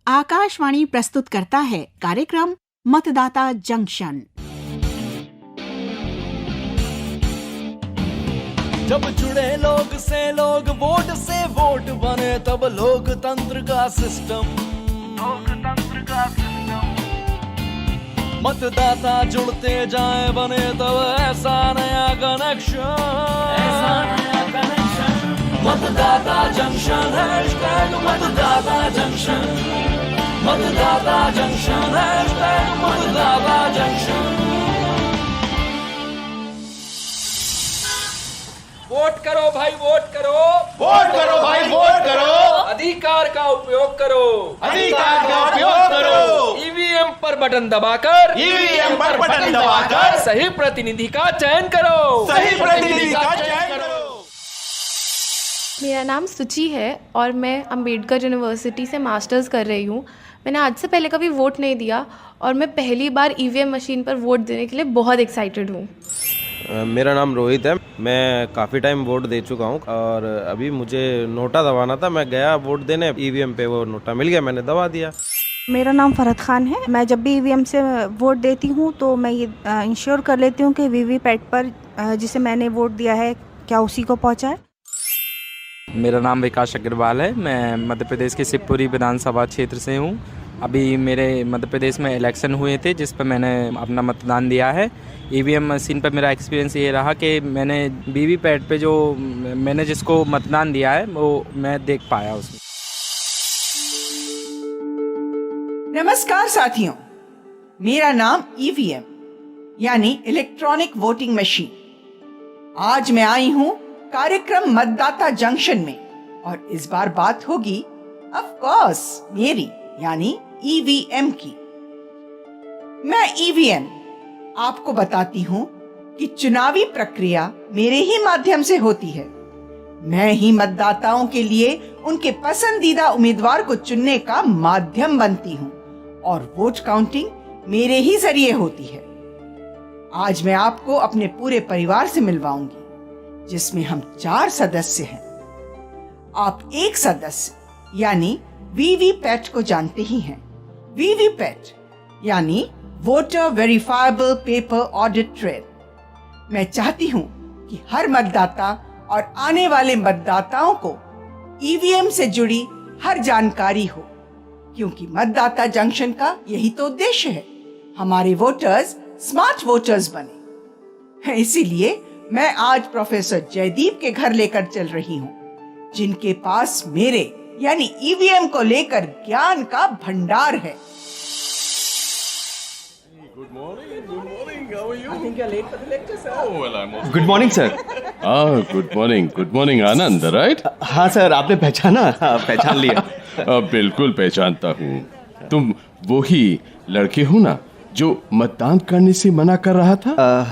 आकाशवाणी प्रस्तुत करता है कार्यक्रम मतदाता जंक्शन। जब जुड़े लोग से लोग, वोट से वोट बने, तब लोकतंत्र का सिस्टम। मतदाता जुड़ते जाए बने, तब ऐसा नया कनेक्शन। मतदाता जंक्शन, हैशटैग मतदाता जंक्शन। मतदाता जंक्शन, हैशटैग मतदाता जंक्शन। वोट करो भाई, वोट करो, वोट करो भाई, वोट करो, अधिकार का उपयोग करो, अधिकार का उपयोग करो। ईवीएम पर बटन दबाकर, ईवीएम पर बटन दबाकर सही प्रतिनिधि का चयन करो, सही प्रतिनिधि का चयन करो। मेरा नाम सुची है और मैं अंबेडकर यूनिवर्सिटी से मास्टर्स कर रही हूँ। मैंने आज से पहले कभी वोट नहीं दिया और मैं पहली बार ईवीएम मशीन पर वोट देने के लिए बहुत एक्साइटेड हूँ। मेरा नाम रोहित है। मैं काफ़ी टाइम वोट दे चुका हूँ और अभी मुझे नोटा दबाना था। मैं गया वोट देने, ईवीएम पे वो नोटा मिल गया, मैंने दबा दिया। मेरा नाम फरहत खान है। मैं जब भी ईवीएम से वोट देती हूँ तो मैं ये इंश्योर कर लेती हूँ कि वीवीपैट पर जिसे मैंने वोट दिया है क्या उसी को पहुँचा है। मेरा नाम विकास अग्रवाल है। मैं मध्य प्रदेश के शिवपुरी विधानसभा क्षेत्र से हूँ। अभी मेरे मध्य प्रदेश में इलेक्शन हुए थे जिस पर मैंने अपना मतदान दिया है। ईवीएम मशीन पर मेरा एक्सपीरियंस ये रहा कि मैंने वीवीपैट पे जो मैंने जिसको मतदान दिया है वो मैं देख पाया उसमें। नमस्कार साथियों, मेरा नाम ईवीएम यानी इलेक्ट्रॉनिक वोटिंग मशीन। आज मैं आई हूँ कार्यक्रम मतदाता जंक्शन में और इस बार बात होगी ऑफ कोर्स मेरी यानी ईवीएम की। मैं ईवीएम आपको बताती हूँ कि चुनावी प्रक्रिया मेरे ही माध्यम से होती है। मैं ही मतदाताओं के लिए उनके पसंदीदा उम्मीदवार को चुनने का माध्यम बनती हूँ और वोट काउंटिंग मेरे ही जरिए होती है। आज मैं आपको अपने पूरे परिवार से मिलवाऊंगी जिसमें हम 4 सदस्य हैं। आप एक सदस्य यानी वीवीपैट को जानते ही हैं। वीवीपैट यानी voter verifiable paper audit trail. मैं चाहती हूं कि हर मतदाता और आने वाले मतदाताओं को ईवीएम से जुड़ी हर जानकारी हो, क्योंकि मतदाता जंक्शन का यही तो उद्देश्य है, हमारे वोटर्स स्मार्ट वोटर्स बने। इसीलिए मैं आज प्रोफेसर जयदीप के घर लेकर चल रही हूँ, जिनके पास मेरे यानी ईवीएम को लेकर ज्ञान का भंडार है। Good morning sir. Good morning Anand, right? हाँ सर, आपने पहचाना? पहचान लिया। बिल्कुल पहचानता हूँ। तुम वही लड़के हो ना जो मतदान करने से मना कर रहा था?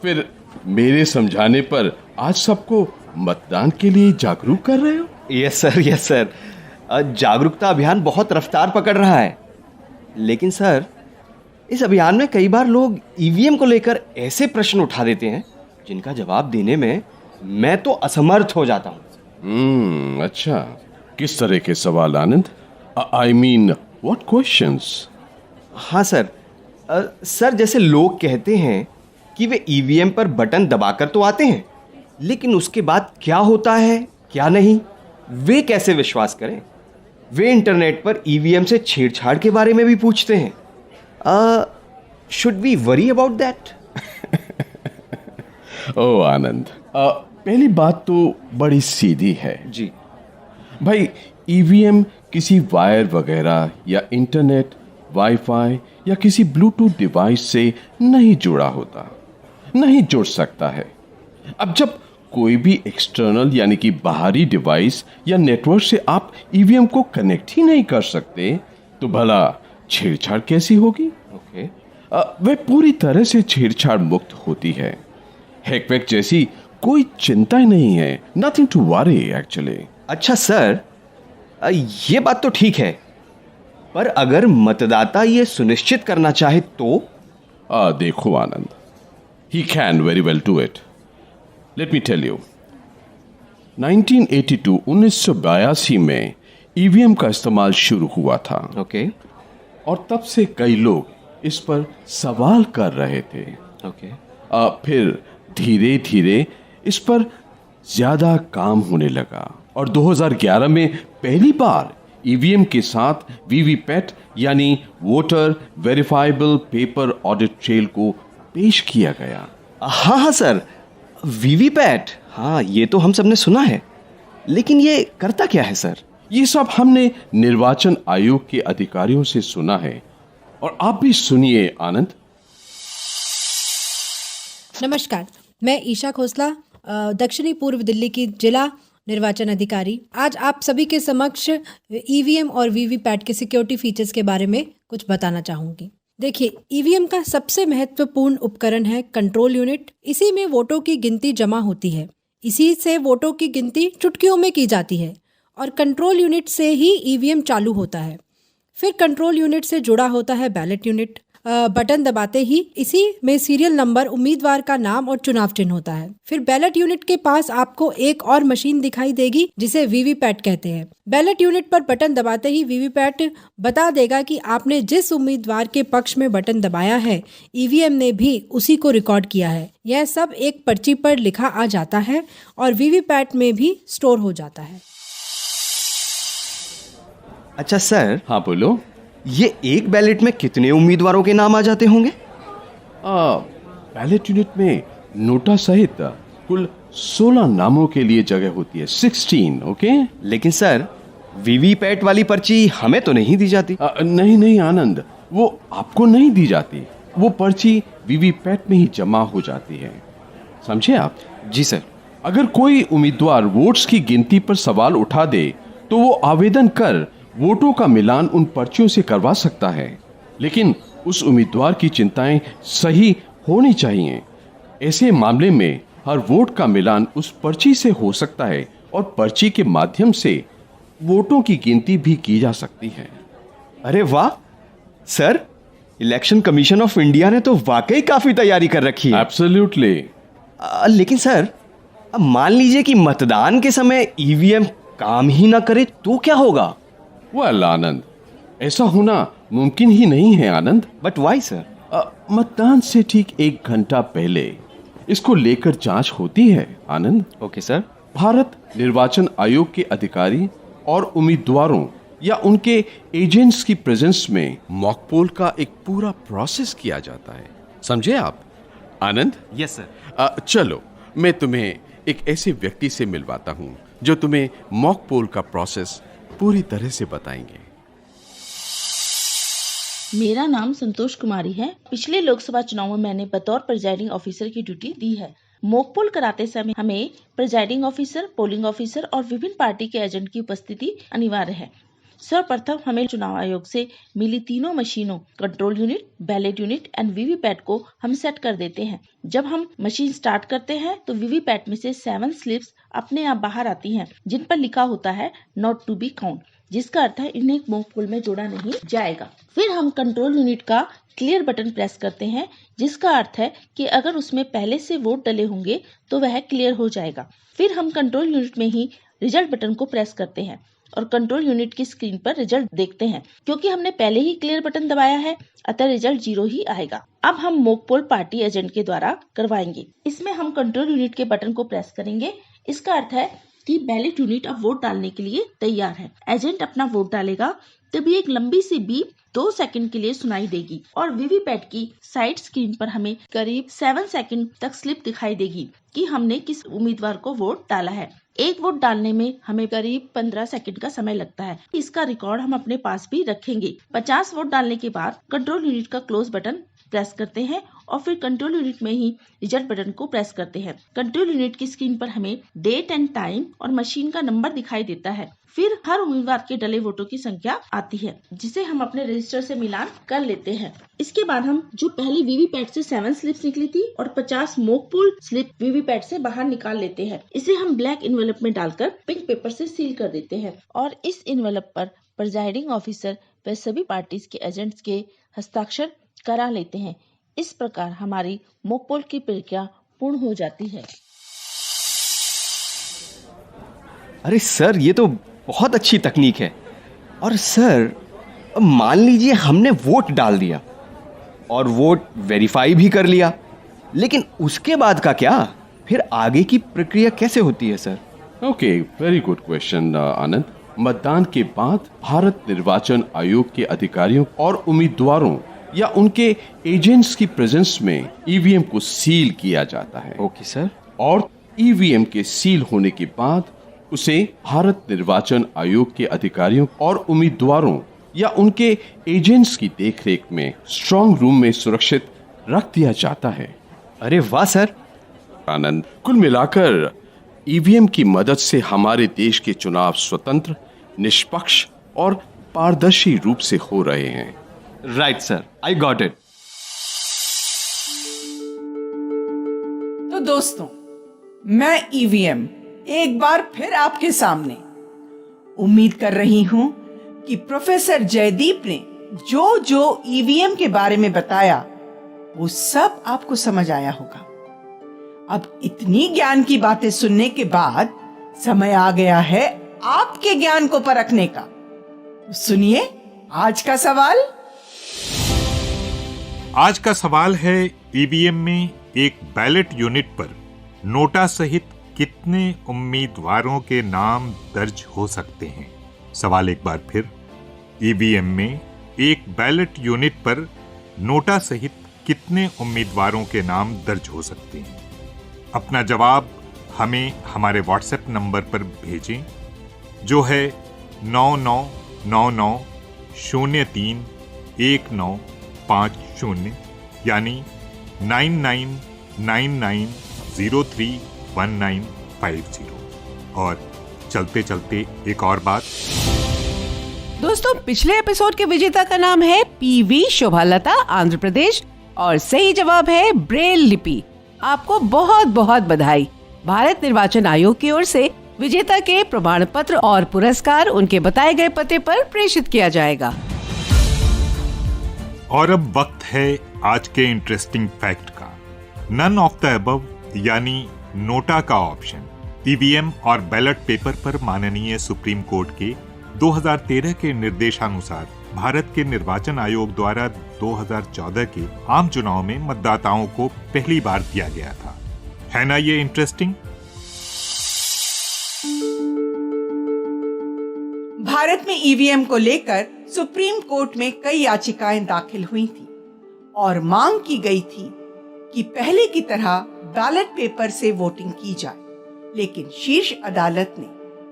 फिर मेरे समझाने पर आज सबको मतदान के लिए जागरूक कर रहे हो? Yes sir, yes sir. जागरूकता अभियान बहुत रफ्तार पकड़ रहा है। लेकिन सर, इस अभियान में कई बार लोग ईवीएम को लेकर ऐसे प्रश्न उठा देते हैं जिनका जवाब देने में मैं तो असमर्थ हो जाता हूँ। अच्छा, किस तरह के सवाल Anand? I mean what questions? हाँ सर। सर, जैसे लोग कहते हैं कि वे ईवीएम पर बटन दबाकर तो आते हैं, लेकिन उसके बाद क्या होता है क्या नहीं, वे कैसे विश्वास करें? वे इंटरनेट पर ईवीएम से छेड़छाड़ के बारे में भी पूछते हैं। Should we worry about that? Oh Anand, पहली बात तो बड़ी सीधी है जी भाई। ईवीएम किसी वायर वगैरह या इंटरनेट, वाईफाई या किसी ब्लूटूथ डिवाइस से नहीं जुड़ा होता, नहीं जुड़ सकता है। अब जब कोई भी एक्सटर्नल यानी कि बाहरी डिवाइस या नेटवर्क से आप ईवीएम को कनेक्ट ही नहीं कर सकते तो भला छेड़छाड़ कैसी होगी? ओके। वे पूरी तरह से छेड़छाड़ मुक्त होती है। हैकवैक जैसी कोई चिंता ही नहीं है। Nothing to worry actually. अच्छा सर, ये बात तो ठीक है, पर अगर मतदाता ये सुनिश्चित करना चाहे तो? देखो आनंद, he can very well do it. Let me tell you, 1982 में ईवीएम का इस्तेमाल शुरू हुआ था। ओके और तब से कई लोग इस पर सवाल कर रहे थे। ओके फिर धीरे धीरे इस पर ज्यादा काम होने लगा और 2011 में पहली बार ईवीएम के साथ वीवीपैट यानी voter verifiable paper audit trail को पेश किया गया। हाँ हाँ सर, वीवीपैट, हाँ ये तो हम सबने सुना है, लेकिन ये करता क्या है सर? ये सब हमने निर्वाचन आयोग के अधिकारियों से सुना है और आप भी सुनिए आनंद। नमस्कार, मैं ईशा खोसला, दक्षिणी पूर्व दिल्ली की जिला निर्वाचन अधिकारी। आज आप सभी के समक्ष ईवीएम और वीवीपैट के सिक्योरिटी फीचर्स के बारे में कुछ बताना चाहूँगी। देखिए, ईवीएम का सबसे महत्वपूर्ण उपकरण है कंट्रोल यूनिट। इसी में वोटों की गिनती जमा होती है। इसी से वोटों की गिनती चुटकियों में की जाती है और कंट्रोल यूनिट से ही ईवीएम चालू होता है। फिर कंट्रोल यूनिट से जुड़ा होता है बैलेट यूनिट। बटन दबाते ही इसी में सीरियल नंबर, उम्मीदवार का नाम और चुनाव चिन्ह होता है। फिर बैलेट यूनिट के पास आपको एक और मशीन दिखाई देगी जिसे वीवीपैट कहते हैं। बैलेट यूनिट पर बटन दबाते ही वीवीपैट बता देगा कि आपने जिस उम्मीदवार के पक्ष में बटन दबाया है, ईवीएम ने भी उसी को रिकॉर्ड किया है। यह सब एक पर्ची पर लिखा आ जाता है और वीवीपैट में भी स्टोर हो जाता है। अच्छा सर, हाँ बोलो। ये एक बैलेट में कितने उम्मीदवारों के नाम आ जाते होंगे? बैलेट यूनिट में नोटा सहित कुल 16 नामों के लिए जगह होती है, 16। ओके, लेकिन सर वीवीपैट वाली पर्ची हमें तो नहीं दी जाती। नहीं आनंद, वो आपको नहीं दी जाती। वो पर्ची वीवीपैट में ही जमा हो जाती है, समझे आप? जी सर। अगर कोई उम्मीदवार वोट्स की गिनती पर सवाल उठा दे तो वो आवेदन कर वोटों का मिलान उन पर्चियों से करवा सकता है, लेकिन उस उम्मीदवार की चिंताएं सही होनी चाहिए। ऐसे मामले में हर वोट का मिलान उस पर्ची से हो सकता है और पर्ची के माध्यम से वोटों की गिनती भी की जा सकती है। अरे वाह sir, election commission of India ने तो वाकई काफी तैयारी कर रखी है। एब्सोल्युटली। लेकिन सर, अब मान लीजिए कि मतदान के समय ईवीएम काम ही ना करे तो क्या होगा? वेल आनंद, ऐसा होना मुमकिन ही नहीं है आनंद। But why sir? मतदान से ठीक 1 घंटा पहले इसको लेकर जांच होती है आनंद। Okay sir. भारत निर्वाचन आयोग के अधिकारी और उम्मीदवारों या उनके एजेंट्स की प्रेजेंस में मॉक पोल का एक पूरा प्रोसेस किया जाता है, समझे आप आनंद? Yes sir. चलो मैं तुम्हें एक ऐसे व्यक्ति से मिलवाता हूँ जो तुम्हें मॉक पोल का प्रोसेस पूरी तरह से बताएंगे। मेरा नाम संतोष कुमारी है। पिछले लोकसभा चुनाव में मैंने बतौर प्रिजाइडिंग ऑफिसर की ड्यूटी दी है। मॉक पोल कराते समय हमें प्रिजाइडिंग ऑफिसर, पोलिंग ऑफिसर और विभिन्न पार्टी के एजेंट की उपस्थिति अनिवार्य है। सर्वप्रथम हमें चुनाव आयोग से मिली तीनों मशीनों control unit, ballot unit and VVPAT को हम सेट कर देते हैं। जब हम मशीन स्टार्ट करते हैं तो वीवीपैट में से 7 स्लिप्स अपने आप बाहर आती हैं, जिन पर लिखा होता है नॉट टू बी काउंट, जिसका अर्थ है इन्हें मॉक पोल में जोड़ा नहीं जाएगा। फिर हम कंट्रोल यूनिट का क्लियर बटन प्रेस करते हैं, जिसका अर्थ है कि अगर उसमें पहले से वोट डले होंगे तो वह क्लियर हो जाएगा। फिर हम कंट्रोल यूनिट में ही रिजल्ट बटन को प्रेस करते हैं और कंट्रोल यूनिट की स्क्रीन पर रिजल्ट देखते हैं। क्योंकि हमने पहले ही क्लियर बटन दबाया है, अतः रिजल्ट 0 ही आएगा। अब हम मॉक पोल पार्टी एजेंट के द्वारा करवाएंगे। इसमें हम कंट्रोल यूनिट के बटन को प्रेस करेंगे। इसका अर्थ है कि बैलेट यूनिट अब वोट डालने के लिए तैयार है। एजेंट अपना वोट डालेगा, तभी एक लंबी सी बीप 2 सेकंड के लिए सुनाई देगी और वीवीपैट की साइड स्क्रीन पर हमें करीब 7 सेकंड तक स्लिप दिखाई देगी कि हमने किस उम्मीदवार को वोट डाला है। एक वोट डालने में हमें करीब 15 सेकंड का समय लगता है। इसका रिकॉर्ड हम अपने पास भी रखेंगे। 50 वोट डालने के बाद कंट्रोल यूनिट का क्लोज बटन प्रेस करते हैं और फिर कंट्रोल यूनिट में ही रिजल्ट बटन को प्रेस करते हैं। कंट्रोल यूनिट की स्क्रीन पर हमें डेट एंड टाइम और मशीन का नंबर दिखाई देता है। फिर हर उम्मीदवार के डले वोटों की संख्या आती है, जिसे हम अपने रजिस्टर से मिलान कर लेते हैं। इसके बाद हम जो पहले वीवीपैट से 7 स्लिप्स निकली थी और 50 मॉक पोल स्लिप वीवीपैट से बाहर निकाल लेते हैं। इसे हम ब्लैक इन्वेलप में डालकर पिंक पेपर से सील कर देते हैं और इस इन्वेलप पर प्रिजाइडिंग ऑफिसर व सभी पार्टीज के एजेंट्स के हस्ताक्षर करा लेते हैं। इस प्रकार हमारी मॉक पोल की प्रक्रिया पूर्ण हो जाती है। अरे सर, ये तो बहुत अच्छी तकनीक है। और सर, मान लीजिए हमने वोट डाल दिया और वोट वेरीफाई भी कर लिया, लेकिन उसके बाद का क्या? फिर आगे की प्रक्रिया कैसे होती है sir? Okay, very good question Anand. मतदान के बाद भारत निर्वाचन आयोग के अधिकारियों और उम्मीदवारों या उनके एजेंट्स की प्रेजेंस में ईवीएम को सील किया जाता है। Okay sir. और ईवीएम के सील होने के बाद उसे भारत निर्वाचन आयोग के अधिकारियों और उम्मीदवारों या उनके एजेंट्स की देखरेख में स्ट्रांग रूम में सुरक्षित रख दिया जाता है। अरे वाह सर। आनंद, कुल मिलाकर ईवीएम की मदद से हमारे देश के चुनाव स्वतंत्र, निष्पक्ष और पारदर्शी रूप से हो रहे हैं। Right sir, I got it. तो दोस्तों, मैं ईवीएम एक बार फिर आपके सामने। उम्मीद कर रही हूं कि प्रोफेसर जयदीप ने जो जो ईवीएम के बारे में बताया वो सब आपको समझ आया होगा। अब इतनी ज्ञान की बातें सुनने के बाद समय आ गया है आपके ज्ञान को परखने का। सुनिए आज का सवाल। आज का सवाल है, ईवीएम में एक बैलेट यूनिट पर नोटा सहित कितने उम्मीदवारों के नाम दर्ज हो सकते हैं? सवाल एक बार फिर, ईवीएम में एक बैलेट यूनिट पर नोटा सहित कितने उम्मीदवारों के नाम दर्ज हो सकते हैं? अपना जवाब हमें हमारे व्हाट्सएप नंबर पर भेजें, जो है 9999031950, यानी 9999031950। और चलते चलते एक और बात। दोस्तों, पिछले एपिसोड के विजेता का नाम है पीवी शोभालता, आंध्र प्रदेश, और सही जवाब है ब्रेल लिपि। आपको बहुत बहुत बधाई। भारत निर्वाचन आयोग की ओर से विजेता के प्रमाण पत्र और पुरस्कार उनके बताए गए पते पर प्रेषित किया जाएगा। और अब वक्त है आज के इंटरेस्टिंग फैक्ट का। नन ऑफ द अबव यानी नोटा का ऑप्शन ईवीएम और बैलेट पेपर पर माननीय सुप्रीम कोर्ट के 2013 के निर्देशानुसार भारत के निर्वाचन आयोग द्वारा 2014 के आम चुनाव में मतदाताओं को पहली बार दिया गया था। है ना ये इंटरेस्टिंग? भारत में ईवीएम को लेकर सुप्रीम कोर्ट में कई याचिकाएं दाखिल हुई थी और मांग की गई थी कि पहले की तरह बैलेट पेपर से वोटिंग की जाए, लेकिन शीर्ष अदालत ने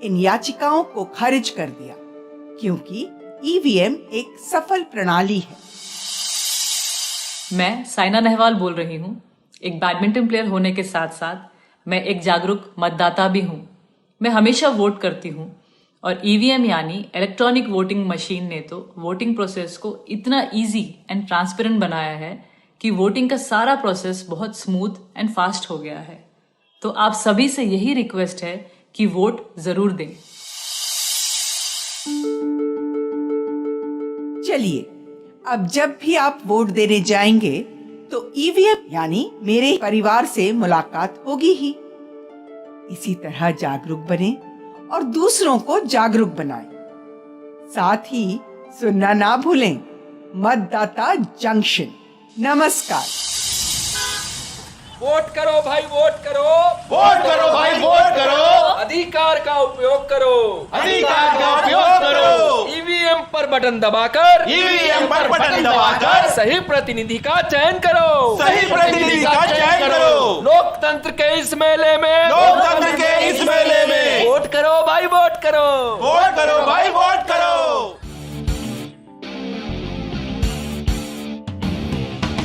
इन याचिकाओं को खारिज कर दिया क्योंकि ईवीएम एक सफल प्रणाली है। मैं साइना नेहवाल बोल रही हूँ। एक बैडमिंटन प्लेयर होने के साथ साथ मैं एक जागरूक मतदाता भी हूँ। मैं हमेशा वोट करती हूँ और ईवीएम यानी इलेक्ट्रॉनिक वोटिंग मशीन ने तो वोटिंग प्रोसेस को इतना इजी एंड ट्रांसपेरेंट बनाया है कि वोटिंग का सारा प्रोसेस बहुत स्मूथ एंड फास्ट हो गया है। तो आप सभी से यही रिक्वेस्ट है कि वोट जरूर दें। चलिए, अब जब भी आप वोट देने जाएंगे तो ईवीएम यानी मेरे परिवार से मुलाकात होगी ही। इसी तरह जागरूक बने और दूसरों को जागरूक बनाएं। साथ ही सुनना ना भूलें मतदाता जंक्शन। नमस्कार। वोट करो भाई, वोट करो। वोट करो भाई, वोट करो। अधिकार का उपयोग करो। अधिकार का उपयोग करो। ईवीएम पर बटन दबाकर सही प्रतिनिधि का चयन करो। सही प्रतिनिधि का चयन करो। लोकतंत्र के इस मेले में वोट करो भाई, वोट करो। वोट करो भाई, वोट करो।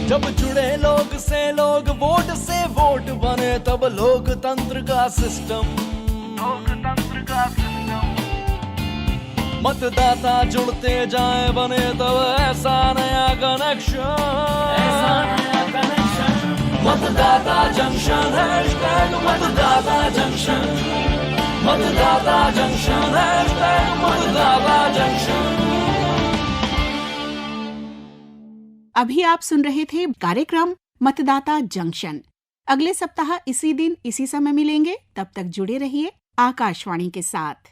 जब जुड़े लोग से लोग, वोट से वोट बने, तब लोकतंत्र का सिस्टम मतदाता जुड़ते जाए बने, तब ऐसा नया कनेक्शन मतदाता जंक्शन, हैशटैग मतदाता जंक्शन, मतदाता जंक्शन, हैशटैग मतदाता जंक्शन। अभी आप सुन रहे थे कार्यक्रम मतदाता जंक्शन। अगले सप्ताह इसी दिन इसी समय मिलेंगे। तब तक जुड़े रहिए आकाशवाणी के साथ।